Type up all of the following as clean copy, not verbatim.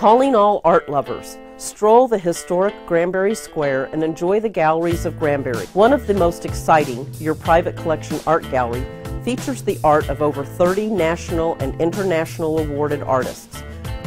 Calling all art lovers, stroll the historic Granbury Square and enjoy the galleries of Granbury. One of the most exciting, your private collection art gallery, features the art of over 30 national and international awarded artists.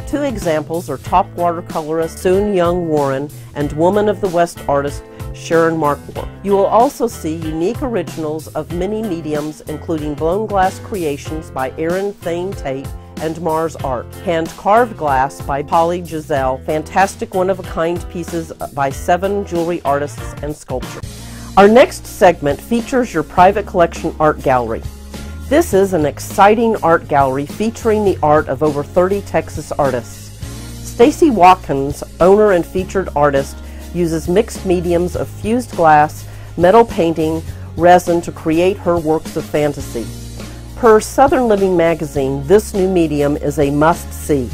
Two examples are top watercolorist Soon Young Warren and Woman of the West artist Sharon Markwardt. You will also see unique originals of many mediums, including blown glass creations by Erin Thane Tate and Mars Art, hand-carved glass by Polly Giselle, fantastic one-of-a-kind pieces by 7 jewelry artists and sculptors. Our next segment features your private collection art gallery. This is an exciting art gallery featuring the art of over 30 Texas artists. Stacy Watkins, owner and featured artist, uses mixed mediums of fused glass, metal painting, resin to create her works of fantasy. Per Southern Living magazine, this new medium is a must-see.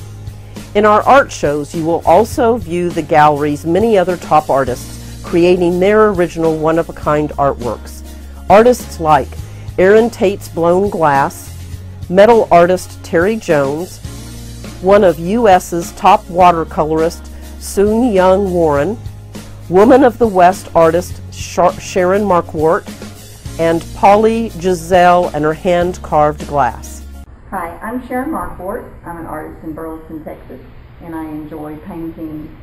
In our art shows, you will also view the gallery's many other top artists creating their original one-of-a-kind artworks. Artists like Erin Tate's blown glass, metal artist Terry Jones, one of U.S.'s top watercolorists Soon Young Warren, Woman of the West artist Sharon Markwardt, and Polly Giselle and her hand-carved glass. Hi, I'm Sharon Markwardt. I'm an artist in Burleson, Texas, and I enjoy painting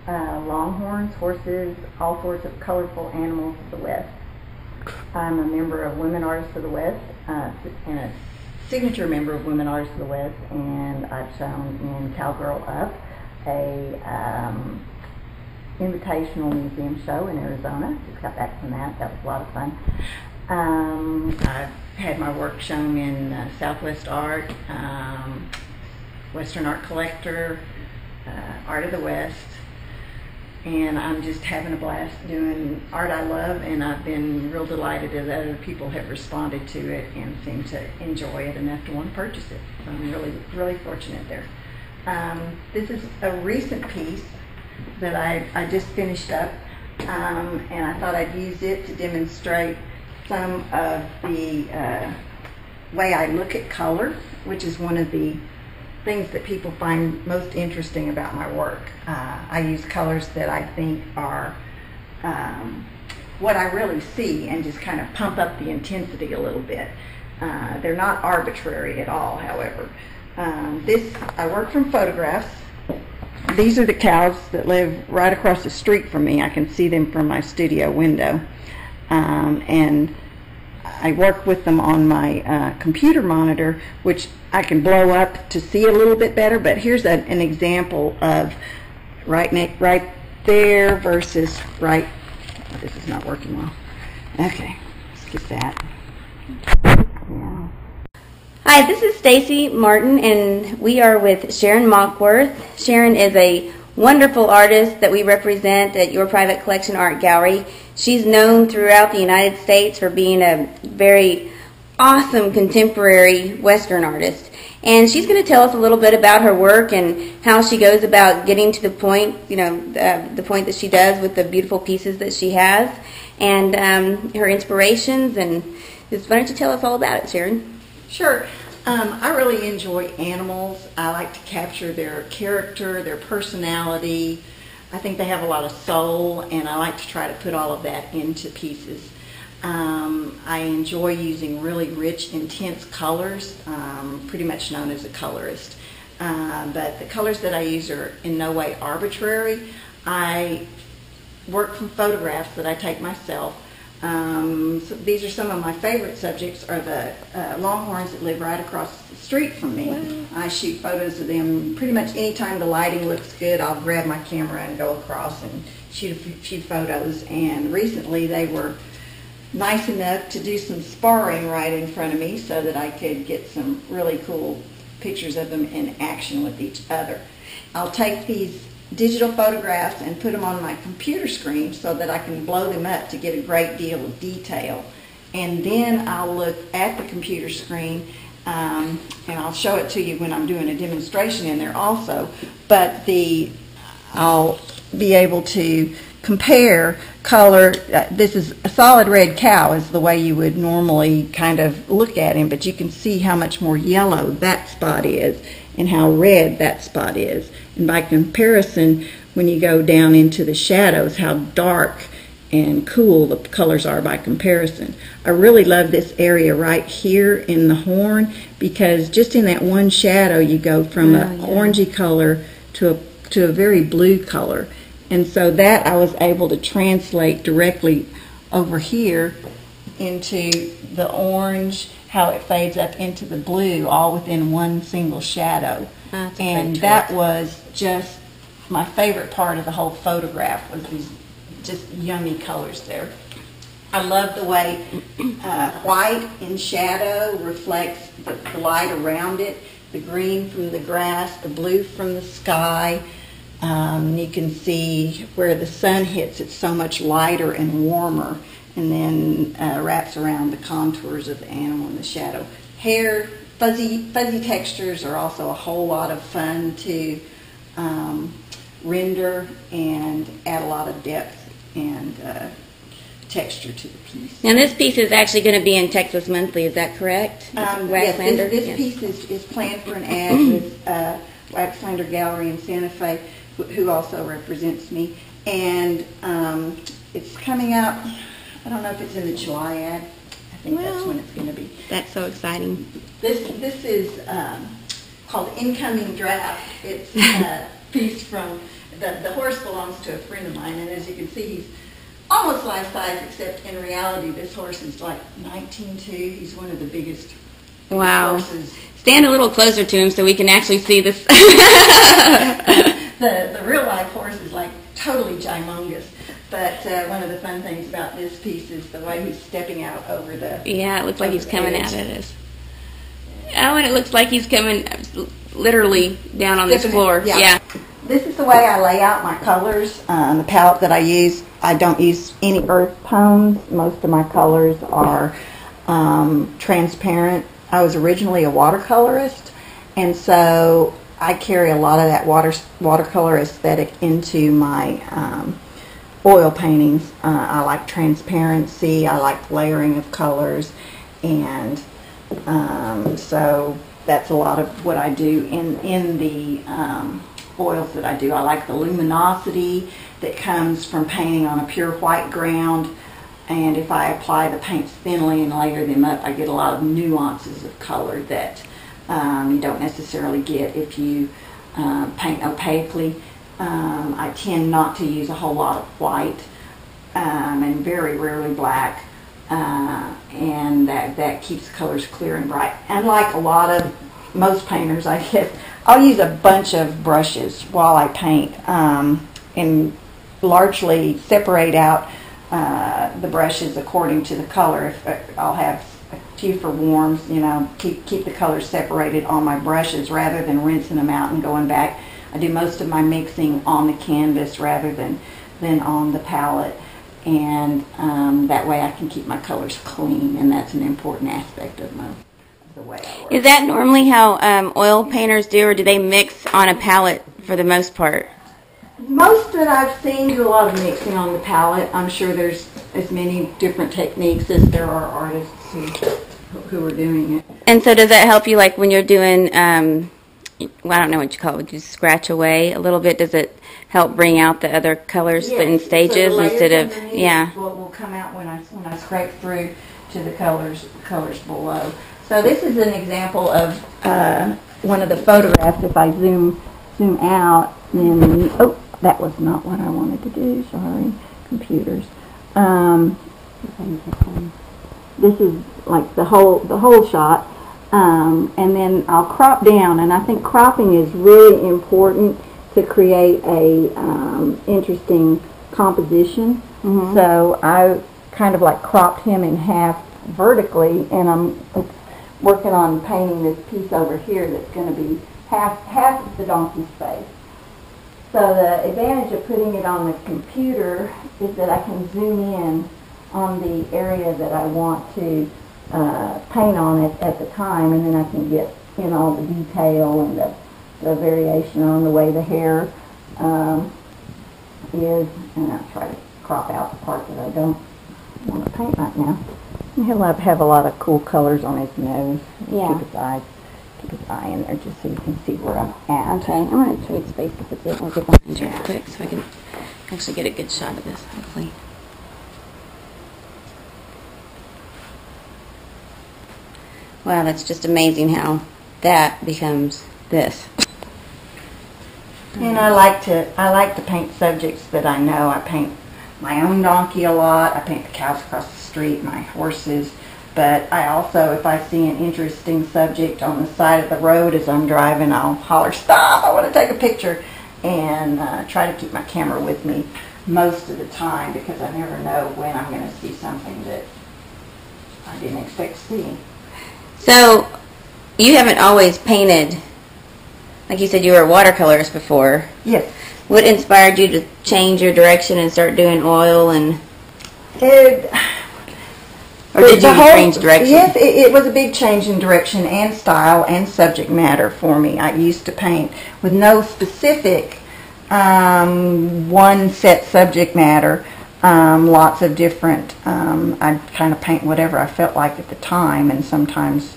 longhorns, horses, all sorts of colorful animals of the West. I'm a member of Women Artists of the West, and a signature member of Women Artists of the West, and I've shown in Cowgirl Up, a invitational museum show in Arizona. Just got back from that. That was a lot of fun. I've had my work shown in Southwest Art, Western Art Collector, Art of the West, and I'm just having a blast doing art I love, and I've been real delighted that other people have responded to it and seem to enjoy it enough to want to purchase it. So I'm really, really fortunate there. This is a recent piece that I just finished up, and I thought I'd use it to demonstrate some of the way I look at color, which is one of the things that people find most interesting about my work. I use colors that I think are what I really see and just kind of pump up the intensity a little bit. They're not arbitrary at all, however. I work from photographs. These are the cows that live right across the street from me. I can see them from my studio window. And I work with them on my computer monitor, which I can blow up to see a little bit better. But here's an example of right there versus right. This is not working well. Okay, skip that. Yeah. Hi, this is Stacy Martin, and we are with Sharon Markwardt. Sharon is a wonderful artist that we represent at Your Private Collection Art Gallery. She's known throughout the United States for being a very awesome contemporary Western artist. And she's going to tell us a little bit about her work and how she goes about getting to the point, the point that she does with the beautiful pieces that she has, and her inspirations. And just why don't you tell us all about it, Sharon? Sure. I really enjoy animals. I like to capture their character, their personality. I think they have a lot of soul, and I like to try to put all of that into pieces. I enjoy using really rich, intense colors, pretty much known as a colorist. But the colors that I use are in no way arbitrary. I work from photographs that I take myself. So these are some of my favorite subjects are the longhorns that live right across the street from me. Wow. I shoot photos of them pretty much anytime the lighting looks good. I'll grab my camera and go across and shoot a few photos. And recently they were nice enough to do some sparring right in front of me so that I could get some really cool pictures of them in action with each other. I'll take these digital photographs and put them on my computer screen so that I can blow them up to get a great deal of detail. And then I'll look at the computer screen, and I'll show it to you when I'm doing a demonstration in there also. But I'll be able to compare color. This is a solid red cow is the way you would normally kind of look at him, but you can see how much more yellow that spot is. and how red that spot is. And by comparison, when you go down into the shadows, how dark and cool the colors are by comparison. I really love this area right here in the horn, because just in that one shadow you go from an orangey color to a very blue color. And so that I was able to translate directly over here into the orange, how it fades up into the blue, all within one single shadow. And that was just my favorite part of the whole photograph, was these just yummy colors there. I love the way white in shadow reflects the light around it, the green from the grass, the blue from the sky. You can see where the sun hits, it's so much lighter and warmer, and then wraps around the contours of the animal in the shadow. Hair, fuzzy textures are also a whole lot of fun to render and add a lot of depth and texture to the piece. Now this piece is actually going to be in Texas Monthly, is that correct? Yes, this piece is planned for an ad with Waxlander Gallery in Santa Fe, who also represents me. And it's coming out, I don't know if it's in the July ad. I think that's when it's going to be. That's so exciting. This is called Incoming Draft. It's a piece from, the horse belongs to a friend of mine, and as you can see, he's almost life-size, except in reality this horse is like 19'2". He's one of the biggest horses. Stand a little closer to him so we can actually see this. The real-life horse is like totally gymongous. But one of the fun things about this piece is the way he's stepping out over the... Yeah, it looks like he's coming out at us. Oh, and it looks like he's coming literally down on this floor. Yeah. This is the way I lay out my colors. The palette that I use, I don't use any earth tones. Most of my colors are transparent. I was originally a watercolorist, and so I carry a lot of that watercolor aesthetic into my oil paintings. I like transparency, I like layering of colors, and so that's a lot of what I do in the oils that I do. I like the luminosity that comes from painting on a pure white ground, and if I apply the paints thinly and layer them up, I get a lot of nuances of color that you don't necessarily get if you paint opaquely. I tend not to use a whole lot of white and very rarely black, and that keeps colors clear and bright. Unlike most painters, I guess, I'll use a bunch of brushes while I paint and largely separate out the brushes according to the color. I'll have a few for warms, keep the colors separated on my brushes rather than rinsing them out and going back. I do most of my mixing on the canvas rather than on the palette, and that way I can keep my colors clean, and that's an important aspect of the way I work. Is that normally how oil painters do, or do they mix on a palette for the most part? Most that I've seen do a lot of mixing on the palette. I'm sure there's as many different techniques as there are artists who are doing it. And so does that help you, like when you're doing, well, I don't know what you call it, would you scratch away a little bit? Does it help bring out the other colors in stages instead of, will come out when I scrape through to the colors below. So this is an example of one of the photographs. If I zoom out, then that was not what I wanted to do. Sorry, computers. This is like the whole shot, and then I'll crop down. And I think cropping is really important to create a interesting composition. Mm-hmm. So I kind of like cropped him in half vertically, and I'm working on painting this piece over here that's going to be half of the donkey's face. So the advantage of putting it on the computer is that I can zoom in on the area that I want to paint on it at the time, and then I can get in all the detail and the variation on the way the hair is, and I'll try to crop out the part that I don't want to paint right now. He'll have a lot of cool colors on his nose, keep his eyes keep his eye in there just so you can see where I'm at. Okay, I'm going to trade space if it's it. We'll get behind you real quick so I can actually get a good shot of this, hopefully. Wow, that's just amazing how that becomes this. And I like to paint subjects that I know. I paint my own donkey a lot. I paint the cows across the street, my horses. But I also, if I see an interesting subject on the side of the road as I'm driving, I'll holler, "Stop, I want to take a picture," and try to keep my camera with me most of the time because I never know when I'm going to see something that I didn't expect to see. So, you haven't always painted, like you said, you were a watercolorist before. Yes. What inspired you to change your direction and start doing oil and... Or did you change direction? Yes, it was a big change in direction and style and subject matter for me. I used to paint with no specific one set subject matter, lots of different, I'd kind of paint whatever I felt like at the time, and sometimes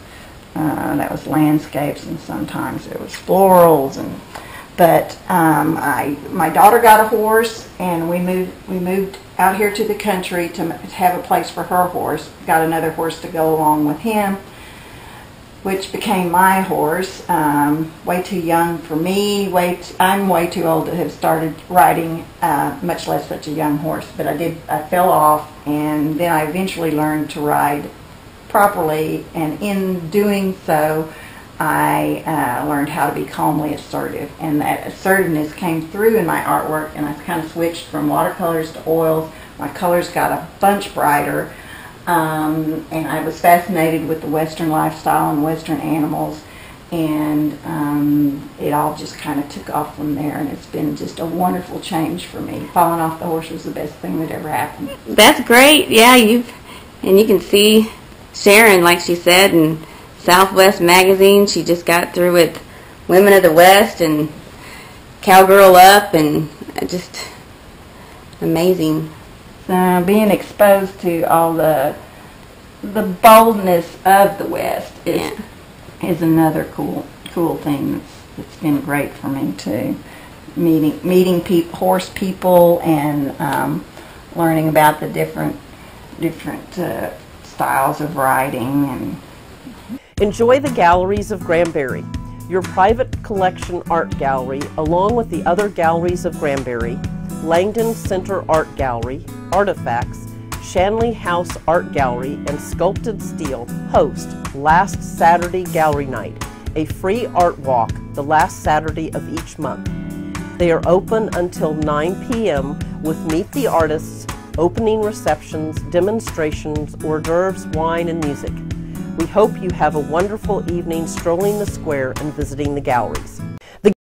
that was landscapes and sometimes it was florals. But my daughter got a horse, and we moved out here to the country to have a place for her horse. Got another horse to go along with him, which became my horse. Way too young for me. I'm way too old to have started riding, much less such a young horse. But I fell off, and then I eventually learned to ride properly. And in doing so, I learned how to be calmly assertive, and that assertiveness came through in my artwork, and I kind of switched from watercolors to oils. My colors got a bunch brighter, and I was fascinated with the Western lifestyle and Western animals, and it all just kind of took off from there, and it's been just a wonderful change for me. Falling off the horse was the best thing that ever happened. That's great. Yeah, you can see Sharon, like she said, and Southwest magazine. She just got through with Women of the West and Cowgirl Up, and just amazing. Being exposed to all the boldness of the West is another cool thing that's been great for me too. Meeting horse people and learning about the different styles of riding. And enjoy the galleries of Granbury, your private collection art gallery, along with the other galleries of Granbury, Langdon Center Art Gallery, Artifacts, Shanley House Art Gallery, and Sculpted Steel host last Saturday Gallery Night, a free art walk the last Saturday of each month. They are open until 9 p.m. with Meet the Artists, opening receptions, demonstrations, hors d'oeuvres, wine, and music. We hope you have a wonderful evening strolling the square and visiting the galleries.